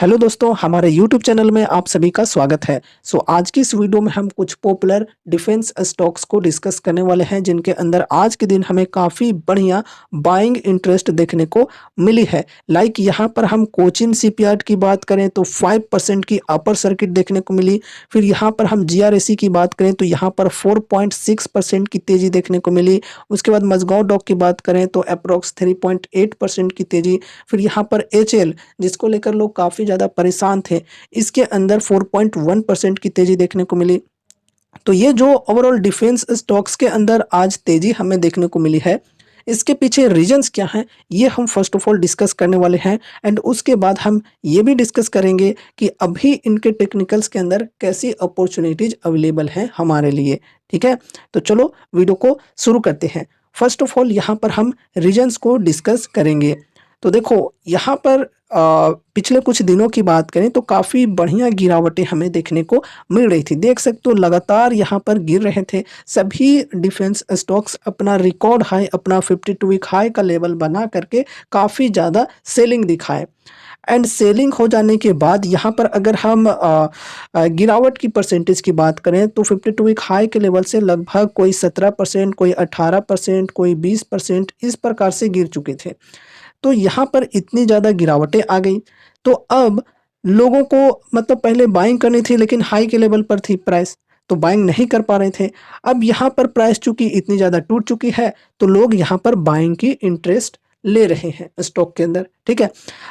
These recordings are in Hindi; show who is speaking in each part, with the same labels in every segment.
Speaker 1: हेलो दोस्तों, हमारे यूट्यूब चैनल में आप सभी का स्वागत है। आज की इस वीडियो में हम कुछ पॉपुलर डिफेंस स्टॉक्स को डिस्कस करने वाले हैं जिनके अंदर आज के दिन हमें काफ़ी बढ़िया बाइंग इंटरेस्ट देखने को मिली है। यहाँ पर हम कोचिन शिपयार्ड की बात करें तो 5% की अपर सर्किट देखने को मिली। फिर यहाँ पर हम जीआरएसी की बात करें तो यहाँ पर 4.6% की तेज़ी देखने को मिली। उसके बाद मजगांव डॉक की बात करें तो अप्रॉक्स 3.8% की तेज़ी। फिर यहाँ पर एचएल, जिसको लेकर लोग काफ़ी ज़्यादा परेशान थे, इसके अंदर 4.1% की तेज़ी देखने को मिली। तो ये जो ओवरऑल डिफेंस स्टॉक्स के अंदर आज तेज़ी हमें देखने को मिली है, इसके पीछे रीजंस क्या हैं, ये हम फर्स्ट ऑफ ऑल डिस्कस करने वाले हैं। एंड उसके बाद हम ये भी डिस्कस करेंगे कि अभी इनके टेक्निकल्स के अंदर कैसी अपॉर्चुनिटीज़ अवेलेबल हैं हमारे लिए। ठीक है, तो चलो वीडियो को शुरू करते हैं। फर्स्ट ऑफ ऑल यहाँ पर हम रीजंस को डिस्कस करेंगे। तो देखो यहाँ पर पिछले कुछ दिनों की बात करें तो काफ़ी बढ़िया गिरावटें हमें देखने को मिल रही थी। देख सकते हो लगातार यहाँ पर गिर रहे थे सभी डिफेंस स्टॉक्स। अपना रिकॉर्ड हाई, अपना 52 वीक हाई का लेवल बना करके काफ़ी ज़्यादा सेलिंग दिखाए। एंड सेलिंग हो जाने के बाद यहाँ पर अगर हम गिरावट की परसेंटेज की बात करें तो 52 वीक हाई के लेवल से लगभग कोई 17%, कोई 18%, कोई 20% इस प्रकार से गिर चुके थे। तो यहाँ पर इतनी ज़्यादा गिरावटें आ गई, तो अब लोगों को मतलब पहले बाइंग करनी थी लेकिन हाई के लेवल पर थी प्राइस, तो बाइंग नहीं कर पा रहे थे। अब यहाँ पर प्राइस चूंकि इतनी ज़्यादा टूट चुकी है तो लोग यहाँ पर बाइंग की इंटरेस्ट ले रहे हैं स्टॉक के अंदर। ठीक है,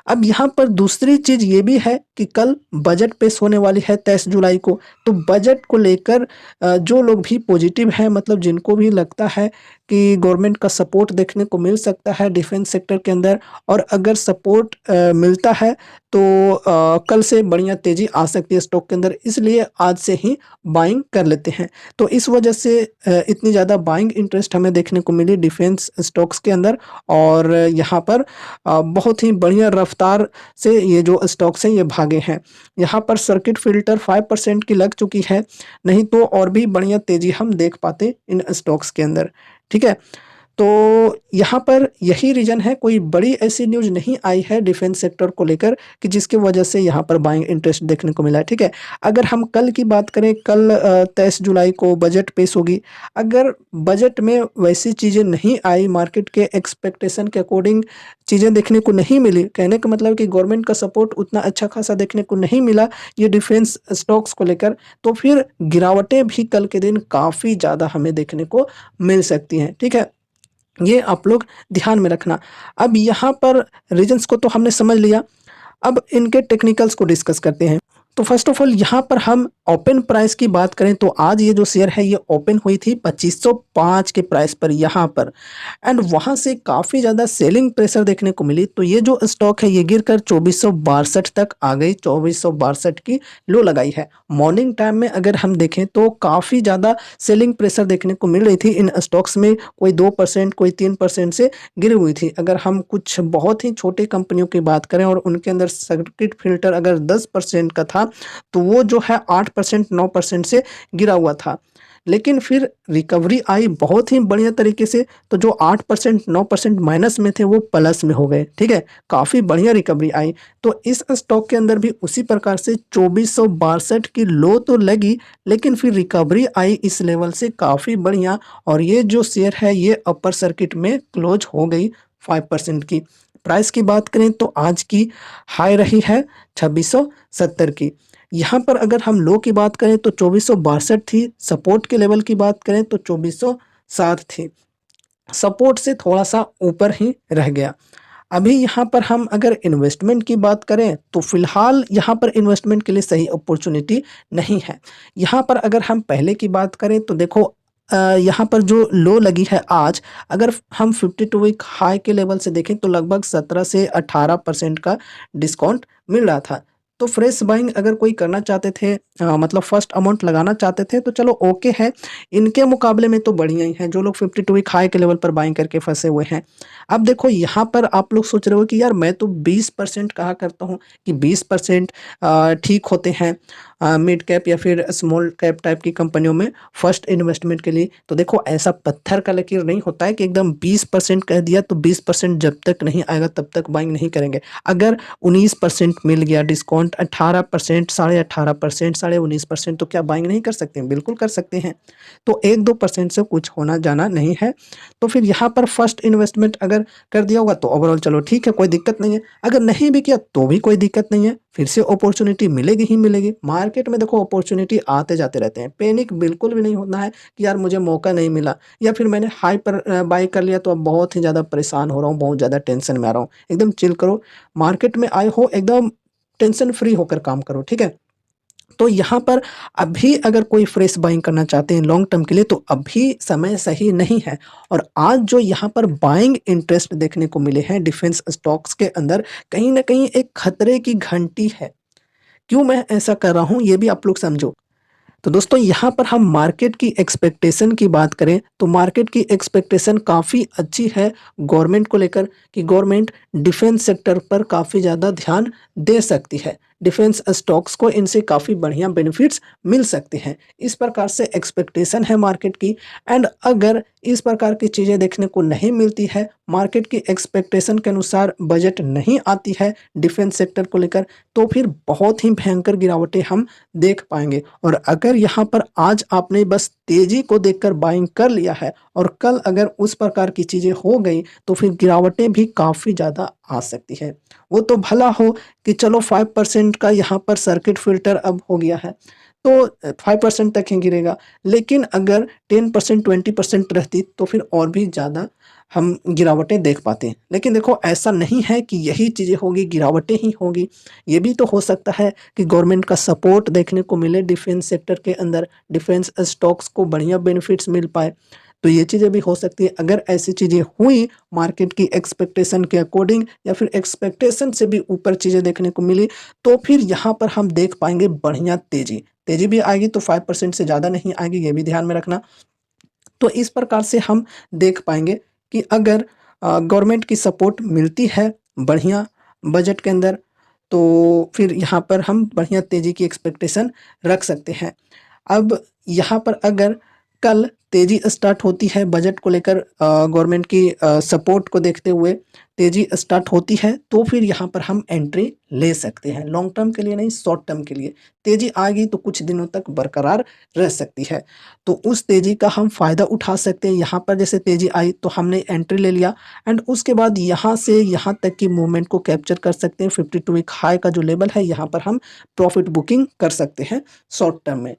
Speaker 1: अब यहाँ पर दूसरी चीज़ ये भी है कि कल बजट पेश होने वाली है 23 जुलाई को। तो बजट को लेकर जो लोग भी पॉजिटिव हैं, मतलब जिनको भी लगता है कि गवर्नमेंट का सपोर्ट देखने को मिल सकता है डिफेंस सेक्टर के अंदर, और अगर सपोर्ट मिलता है तो कल से बढ़िया तेज़ी आ सकती है स्टॉक के अंदर, इसलिए आज से ही बाइंग कर लेते हैं। तो इस वजह से इतनी ज़्यादा बाइंग इंटरेस्ट हमें देखने को मिली डिफेंस स्टॉक्स के अंदर। और यहाँ पर बहुत ही बढ़िया रफ्तार से ये जो स्टॉक्स हैं ये भागे हैं। यहाँ पर सर्किट फिल्टर 5% की लग चुकी है, नहीं तो और भी बढ़िया तेज़ी हम देख पाते इन स्टॉक्स के अंदर। ठीक है, तो यहाँ पर यही रीज़न है, कोई बड़ी ऐसी न्यूज़ नहीं आई है डिफेंस सेक्टर को लेकर कि जिसकी वजह से यहाँ पर बाइंग इंटरेस्ट देखने को मिला है। ठीक है, अगर हम कल की बात करें, कल 23 जुलाई को बजट पेश होगी। अगर बजट में वैसी चीज़ें नहीं आई, मार्केट के एक्सपेक्टेशन के अकॉर्डिंग चीज़ें देखने को नहीं मिली, कहने का मतलब कि गवर्नमेंट का सपोर्ट उतना अच्छा खासा देखने को नहीं मिला ये डिफेंस स्टॉक्स को लेकर, तो फिर गिरावटें भी कल के दिन काफ़ी ज़्यादा हमें देखने को मिल सकती हैं। ठीक है, ये आप लोग ध्यान में रखना। अब यहाँ पर रीजंस को तो हमने समझ लिया, अब इनके टेक्निकल्स को डिस्कस करते हैं। तो फर्स्ट ऑफ ऑल यहाँ पर हम ओपन प्राइस की बात करें तो आज ये जो शेयर है ये ओपन हुई थी 2505 के प्राइस पर यहाँ पर, एंड वहाँ से काफ़ी ज़्यादा सेलिंग प्रेशर देखने को मिली। तो ये जो स्टॉक है ये गिरकर 2462 तक आ गई, 2462 की लो लगाई है। मॉर्निंग टाइम में अगर हम देखें तो काफ़ी ज़्यादा सेलिंग प्रेशर देखने को मिल रही थी इन स्टॉक्स में, कोई 2%, कोई 3% से गिरी हुई थी। अगर हम कुछ बहुत ही छोटे कंपनियों की बात करें और उनके अंदर सर्किट फिल्टर अगर 10% का था तो वो जो है 8%, 9% से गिरा हुआ था। लेकिन फिर रिकवरी आई बहुत ही बढ़िया तरीके से, तो जो 8%, 9% माइनस में थे वो प्लस में हो गए। ठीक है, काफ़ी बढ़िया रिकवरी आई। तो इस स्टॉक के अंदर भी उसी प्रकार से 2462 की लो तो लगी, लेकिन फिर रिकवरी आई इस लेवल से काफ़ी बढ़िया, और ये जो शेयर है ये अपर सर्किट में क्लोज हो गई 5% की। प्राइस की बात करें तो आज की हाई रही है 2670 की। यहाँ पर अगर हम लो की बात करें तो 2462 थी, सपोर्ट के लेवल की बात करें तो 2407 थी, सपोर्ट से थोड़ा सा ऊपर ही रह गया। अभी यहाँ पर हम अगर इन्वेस्टमेंट की बात करें तो फिलहाल यहाँ पर इन्वेस्टमेंट के लिए सही अपॉर्चुनिटी नहीं है। यहाँ पर अगर हम पहले की बात करें तो देखो यहाँ पर जो लो लगी है आज, अगर हम 52 वीक हाई के लेवल से देखें तो लगभग 17 से 18% का डिस्काउंट मिल रहा था। तो फ्रेश बाइंग अगर कोई करना चाहते थे, मतलब फर्स्ट अमाउंट लगाना चाहते थे तो चलो ओके है। इनके मुकाबले में तो बढ़िया ही है जो लोग 52 वीक हाई के लेवल पर बाइंग करके फंसे हुए हैं। अब देखो यहाँ पर आप लोग सोच रहे हो कि यार मैं तो 20% कहा करता हूँ कि 20% ठीक होते हैं मिड कैप या फिर स्मॉल कैप टाइप की कंपनियों में फर्स्ट इन्वेस्टमेंट के लिए। तो देखो ऐसा पत्थर का लकीर नहीं होता है कि एकदम 20% कह दिया तो 20% जब तक नहीं आएगा तब तक बाइंग नहीं करेंगे। अगर 19% मिल गया डिस्काउंट, 18%, 18.5%, 19.5% तो क्या बाइंग नहीं कर सकते हैं? बिल्कुल कर सकते हैं। तो 1-2% से कुछ होना जाना नहीं है। तो फिर यहाँ पर फर्स्ट इन्वेस्टमेंट अगर कर दिया होगा तो ओवरऑल चलो ठीक है, कोई दिक्कत नहीं है। अगर नहीं भी किया तो भी कोई दिक्कत नहीं है, फिर से अपॉर्चुनिटी मिलेगी ही मिलेगी। मार्केट में देखो अपॉर्चुनिटी आते जाते रहते हैं, पैनिक बिल्कुल भी नहीं होना है कि यार मुझे मौका नहीं मिला या फिर मैंने हाई पर बाय कर लिया तो अब बहुत ही ज़्यादा परेशान हो रहा हूँ, बहुत ज़्यादा टेंशन में आ रहा हूँ। एकदम चिल करो, मार्केट में आए हो एकदम टेंशन फ्री होकर काम करो, ठीक है? तो यहाँ पर अभी अगर कोई फ्रेश बाइंग करना चाहते हैं लॉन्ग टर्म के लिए तो अभी समय सही नहीं है। और आज जो यहाँ पर बाइंग इंटरेस्ट देखने को मिले हैं डिफेंस स्टॉक्स के अंदर, कहीं न कहीं एक खतरे की घंटी है। क्यों मैं ऐसा कर रहा हूँ ये भी आप लोग समझो। तो दोस्तों यहाँ पर हम मार्केट की एक्सपेक्टेशन की बात करें तो मार्केट की एक्सपेक्टेशन काफ़ी अच्छी है गवर्नमेंट को लेकर कि गवर्नमेंट डिफेंस सेक्टर पर काफ़ी ज़्यादा ध्यान दे सकती है। डिफेंस स्टॉक्स को इनसे काफ़ी बढ़िया बेनिफिट्स मिल सकते हैं। इस प्रकार से एक्सपेक्टेशन है मार्केट की। एंड अगर इस प्रकार की चीज़ें देखने को नहीं मिलती है, मार्केट की एक्सपेक्टेशन के अनुसार बजट नहीं आती है डिफेंस सेक्टर को लेकर, तो फिर बहुत ही भयंकर गिरावटें हम देख पाएंगे। और अगर यहाँ पर आज आपने बस तेजी को देखकर बाइंग कर लिया है और कल अगर उस प्रकार की चीज़ें हो गई तो फिर गिरावटें भी काफ़ी ज़्यादा आ सकती है। वो तो भला हो कि चलो 5% का यहाँ पर सर्किट फिल्टर अब हो गया है तो 5% तक ही गिरेगा, लेकिन अगर 10% 20% रहती तो फिर और भी ज़्यादा हम गिरावटें देख पाते हैं। लेकिन देखो ऐसा नहीं है कि यही चीज़ें होगी, गिरावटें ही होगी। ये भी तो हो सकता है कि गवर्नमेंट का सपोर्ट देखने को मिले डिफेंस सेक्टर के अंदर, डिफेंस स्टॉक्स को बढ़िया बेनिफिट्स मिल पाए। तो ये चीज़ें भी हो सकती है। अगर ऐसी चीज़ें हुई मार्केट की एक्सपेक्टेशन के अकॉर्डिंग या फिर एक्सपेक्टेशन से भी ऊपर चीज़ें देखने को मिली तो फिर यहाँ पर हम देख पाएंगे बढ़िया तेज़ी। तेज़ी भी आएगी तो 5% से ज़्यादा नहीं आएगी, ये भी ध्यान में रखना। तो इस प्रकार से हम देख पाएंगे कि अगर गवर्नमेंट की सपोर्ट मिलती है बढ़िया बजट के अंदर तो फिर यहाँ पर हम बढ़िया तेज़ी की एक्सपेक्टेशन रख सकते हैं। अब यहाँ पर अगर कल तेज़ी स्टार्ट होती है बजट को लेकर, गवर्नमेंट की सपोर्ट को देखते हुए तेज़ी स्टार्ट होती है तो फिर यहाँ पर हम एंट्री ले सकते हैं। लॉन्ग टर्म के लिए नहीं, शॉर्ट टर्म के लिए। तेज़ी आएगी तो कुछ दिनों तक बरकरार रह सकती है, तो उस तेज़ी का हम फ़ायदा उठा सकते हैं। यहाँ पर जैसे तेज़ी आई तो हमने एंट्री ले लिया एंड उसके बाद यहाँ से यहाँ तक की मूवमेंट को कैप्चर कर सकते हैं। 52 वीक हाई का जो लेवल है यहाँ पर हम प्रॉफिट बुकिंग कर सकते हैं शॉर्ट टर्म में।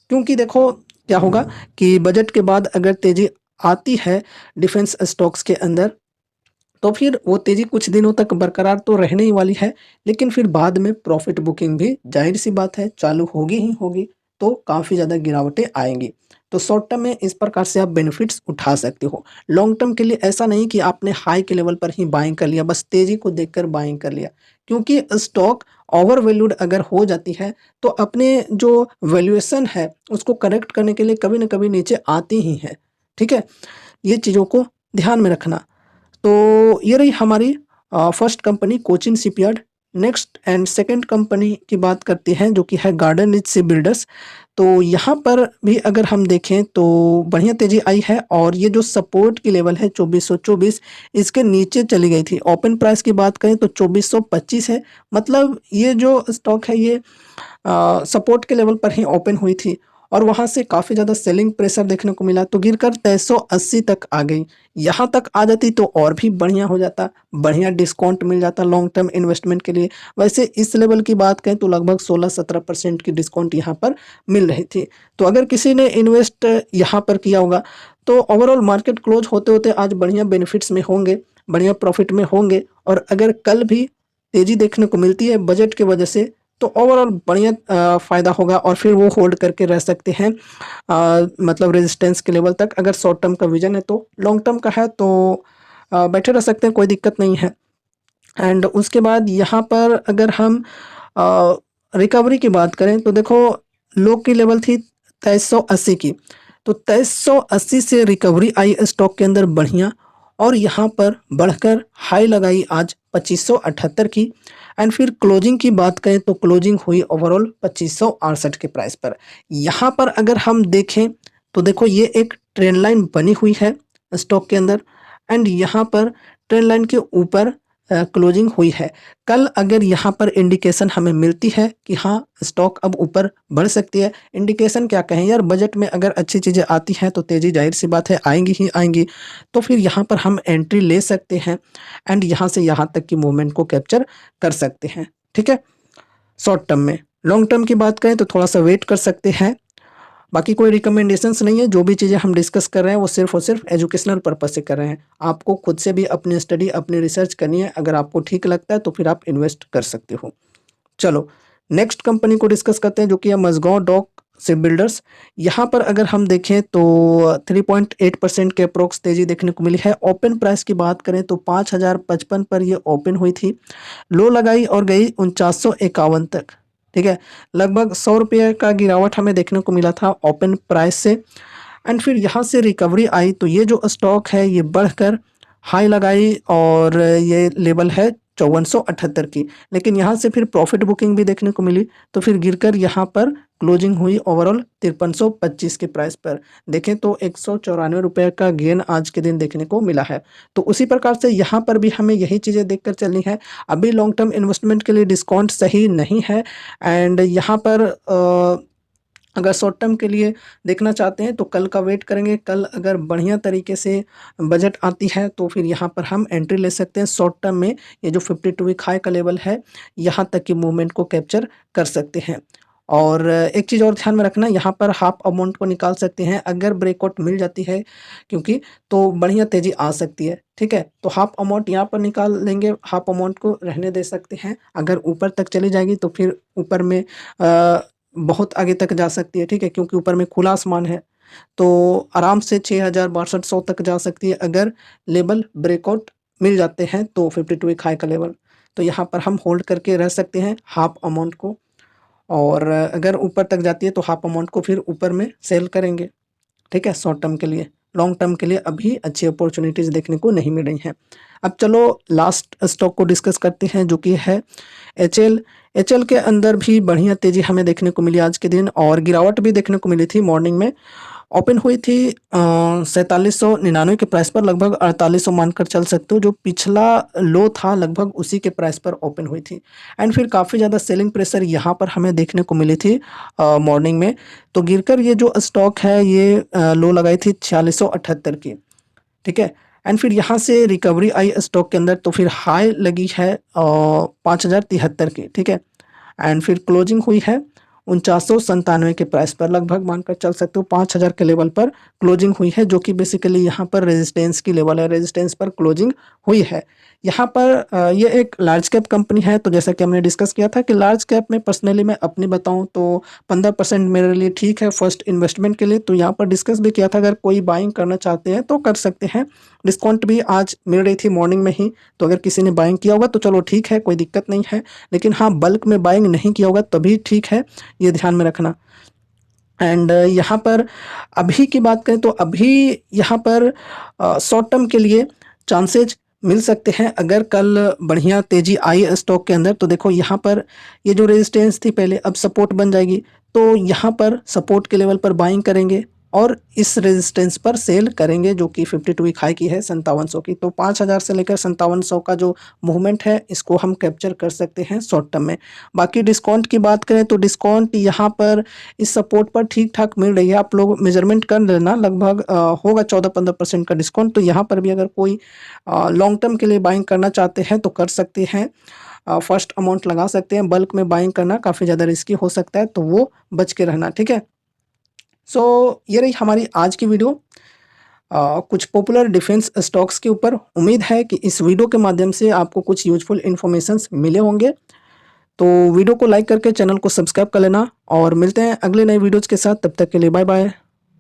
Speaker 1: क्योंकि देखो क्या होगा कि बजट के बाद अगर तेज़ी आती है डिफेंस स्टॉक्स के अंदर तो फिर वो तेज़ी कुछ दिनों तक बरकरार तो रहने ही वाली है, लेकिन फिर बाद में प्रॉफिट बुकिंग भी ज़ाहिर-सी बात है चालू होगी ही होगी, तो काफ़ी ज़्यादा गिरावटें आएँगी। तो शॉर्ट टर्म में इस प्रकार से आप बेनिफिट्स उठा सकते हो। लॉन्ग टर्म के लिए ऐसा नहीं कि आपने हाई के लेवल पर ही बाइंग कर लिया, बस तेज़ी को देखकर बाइंग कर लिया। क्योंकि स्टॉक ओवर वैल्यूड अगर हो जाती है, तो अपने जो वैल्यूएशन है, उसको करेक्ट करने के लिए कभी न कभी नीचे आती ही है। ठीक है? ये चीज़ों को ध्यान में रखना। तो ये रही हमारी first company Cochin shipyard. Next and second company की बात करते हैं जो कि है गार्डन रिच शिप बिल्डर्स। तो यहाँ पर भी अगर हम देखें तो बढ़िया तेज़ी आई है और ये जो सपोर्ट की लेवल है 2424 इसके नीचे चली गई थी। ओपन प्राइस की बात करें तो 2425 है, मतलब ये जो स्टॉक है ये सपोर्ट के लेवल पर ही ओपन हुई थी और वहाँ से काफ़ी ज़्यादा सेलिंग प्रेशर देखने को मिला तो गिरकर 2380 तक आ गई। यहाँ तक आ जाती तो और भी बढ़िया हो जाता, बढ़िया डिस्काउंट मिल जाता लॉन्ग टर्म इन्वेस्टमेंट के लिए। वैसे इस लेवल की बात करें तो लगभग 16-17% की डिस्काउंट यहाँ पर मिल रही थी। तो अगर किसी ने इन्वेस्ट यहाँ पर किया होगा तो ओवरऑल मार्केट क्लोज होते-होते आज बढ़िया बेनिफिट्स में होंगे, बढ़िया प्रॉफिट में होंगे। और अगर कल भी तेज़ी देखने को मिलती है बजट की वजह से तो ओवरऑल बढ़िया फ़ायदा होगा और फिर वो होल्ड करके रह सकते हैं मतलब रेजिस्टेंस के लेवल तक। अगर शॉर्ट टर्म का विजन है तो, लॉन्ग टर्म का है तो बैठे रह सकते हैं, कोई दिक्कत नहीं है। एंड उसके बाद यहाँ पर अगर हम रिकवरी की बात करें तो देखो लो की लेवल थी 2380 की, तो 2380 से रिकवरी आई स्टॉक के अंदर बढ़िया, और यहाँ पर बढ़कर हाई लगाई आज 2578 की। एंड फिर क्लोजिंग की बात करें तो क्लोजिंग हुई ओवरऑल 2568 के प्राइस पर। यहाँ पर अगर हम देखें तो देखो ये एक ट्रेंड लाइन बनी हुई है स्टॉक के अंदर, एंड यहाँ पर ट्रेंड लाइन के ऊपर क्लोजिंग हुई है। कल अगर यहाँ पर इंडिकेशन हमें मिलती है कि हाँ स्टॉक अब ऊपर बढ़ सकती है, इंडिकेशन क्या कहें यार, बजट में अगर अच्छी चीज़ें आती हैं तो तेज़ी जाहिर सी बात है आएंगी ही आएंगी, तो फिर यहाँ पर हम एंट्री ले सकते हैं एंड यहाँ से यहाँ तक की मूवमेंट को कैप्चर कर सकते हैं। ठीक है, शॉर्ट टर्म में। लॉन्ग टर्म की बात करें तो थोड़ा सा वेट कर सकते हैं। बाकी कोई रिकमेंडेशंस नहीं है, जो भी चीज़ें हम डिस्कस कर रहे हैं वो सिर्फ और सिर्फ एजुकेशनल पर्पस से कर रहे हैं। आपको खुद से भी अपनी स्टडी अपनी रिसर्च करनी है, अगर आपको ठीक लगता है तो फिर आप इन्वेस्ट कर सकते हो। चलो नेक्स्ट कंपनी को डिस्कस करते हैं जो कि है मझगांव डॉक शिप बिल्डर्स। यहाँ पर अगर हम देखें तो 3.8% के अप्रोक्स तेजी देखने को मिली है। ओपन प्राइस की बात करें तो 5055 पर ये ओपन हुई थी, लो लगाई और गई 4951 तक। ठीक है, लगभग 100 रुपये का गिरावट हमें देखने को मिला था ओपन प्राइस से, एंड फिर यहाँ से रिकवरी आई तो ये जो स्टॉक है ये बढ़कर हाई लगाई और ये लेवल है 5478 की, लेकिन यहाँ से फिर प्रॉफिट बुकिंग भी देखने को मिली, तो फिर गिरकर यहाँ पर क्लोजिंग हुई ओवरऑल 5325 के प्राइस पर। देखें तो 194 रुपये का गेन आज के दिन देखने को मिला है। तो उसी प्रकार से यहाँ पर भी हमें यही चीज़ें देखकर चलनी है। अभी लॉन्ग टर्म इन्वेस्टमेंट के लिए डिस्काउंट सही नहीं है, एंड यहाँ पर अगर शॉर्ट टर्म के लिए देखना चाहते हैं तो कल का वेट करेंगे। कल अगर बढ़िया तरीके से बजट आती है तो फिर यहाँ पर हम एंट्री ले सकते हैं। शॉर्ट टर्म में ये जो 52 वीक हाई का लेवल है यहाँ तक की मूवमेंट को कैप्चर कर सकते हैं। और एक चीज़ और ध्यान में रखना, यहाँ पर हाफ अमाउंट को निकाल सकते हैं अगर ब्रेकआउट मिल जाती है, क्योंकि तो बढ़िया तेज़ी आ सकती है। ठीक है, तो हाफ अमाउंट यहाँ पर निकाल लेंगे, हाफ अमाउंट को रहने दे सकते हैं। अगर ऊपर तक चली जाएगी तो फिर ऊपर में बहुत आगे तक जा सकती है। ठीक है, क्योंकि ऊपर में खुला आसमान है, तो आराम से 6000 6200 तक जा सकती है अगर लेवल ब्रेकआउट मिल जाते हैं तो 52 वीक हाई का लेवल। तो यहाँ पर हम होल्ड करके रह सकते हैं हाफ अमाउंट को, और अगर ऊपर तक जाती है तो हाफ अमाउंट को फिर ऊपर में सेल करेंगे। ठीक है, शॉर्ट टर्म के लिए। लॉन्ग टर्म के लिए अभी अच्छी अपॉर्चुनिटीज़ देखने को नहीं मिल रही हैं। अब चलो लास्ट स्टॉक को डिस्कस करते हैं जो कि है एचएल। एचएल के अंदर भी बढ़िया तेज़ी हमें देखने को मिली आज के दिन, और गिरावट भी देखने को मिली थी। मॉर्निंग में ओपन हुई थी 4799 के प्राइस पर, लगभग 4800 मानकर चल सकते हो। जो पिछला लो था लगभग उसी के प्राइस पर ओपन हुई थी, एंड फिर काफ़ी ज़्यादा सेलिंग प्रेशर यहाँ पर हमें देखने को मिली थी मॉर्निंग में। तो गिरकर ये जो स्टॉक है ये लो लगाई थी 4678 की। ठीक है, एंड फिर यहाँ से रिकवरी आई स्टॉक के अंदर, तो फिर हाई लगी है 5073 की। ठीक है, एंड फिर क्लोजिंग हुई है 4997 के प्राइस पर, लगभग मानकर चल सकते हो 5000 के लेवल पर क्लोजिंग हुई है, जो कि बेसिकली यहाँ पर रेजिस्टेंस की लेवल है, रेजिस्टेंस पर क्लोजिंग हुई है। यहाँ पर ये एक लार्ज कैप कंपनी है, तो जैसा कि हमने डिस्कस किया था कि लार्ज कैप में पर्सनली मैं अपनी बताऊँ तो 15% मेरे लिए ठीक है फर्स्ट इन्वेस्टमेंट के लिए। तो यहाँ पर डिस्कस भी किया था अगर कोई बाइंग करना चाहते हैं तो कर सकते हैं। डिस्काउंट भी आज मिल रही थी मॉर्निंग में ही, तो अगर किसी ने बाइंग किया होगा तो चलो ठीक है, कोई दिक्कत नहीं है। लेकिन हाँ, बल्क में बाइंग नहीं किया होगा तभी ठीक है, ये ध्यान में रखना। एंड यहाँ पर अभी की बात करें तो अभी यहाँ पर शॉर्ट टर्म के लिए चांसेज मिल सकते हैं। अगर कल बढ़िया तेजी आई स्टॉक के अंदर तो देखो यहाँ पर ये जो रेजिस्टेंस थी पहले अब सपोर्ट बन जाएगी, तो यहाँ पर सपोर्ट के लेवल पर बाइंग करेंगे और इस रेजिस्टेंस पर सेल करेंगे, जो कि 52 वीक हाई की है 5700 की। तो 5000 से लेकर 5700 का जो मूवमेंट है इसको हम कैप्चर कर सकते हैं शॉर्ट टर्म में। बाकी डिस्काउंट की बात करें तो डिस्काउंट यहाँ पर इस सपोर्ट पर ठीक ठाक मिल रही है, आप लोग मेजरमेंट कर लेना, लगभग होगा 14-15% का डिस्काउंट। तो यहाँ पर भी अगर कोई लॉन्ग टर्म के लिए बाइंग करना चाहते हैं तो कर सकते हैं, फर्स्ट अमाउंट लगा सकते हैं। बल्क में बाइंग करना काफ़ी ज़्यादा रिस्की हो सकता है, तो वो बच के रहना। ठीक है, सो ये रही हमारी आज की वीडियो कुछ पॉपुलर डिफेंस स्टॉक्स के ऊपर। उम्मीद है कि इस वीडियो के माध्यम से आपको कुछ यूजफुल इन्फॉर्मेशंस मिले होंगे। तो वीडियो को लाइक करके चैनल को सब्सक्राइब कर लेना, और मिलते हैं अगले नए वीडियोज़ के साथ। तब तक के लिए बाय बाय।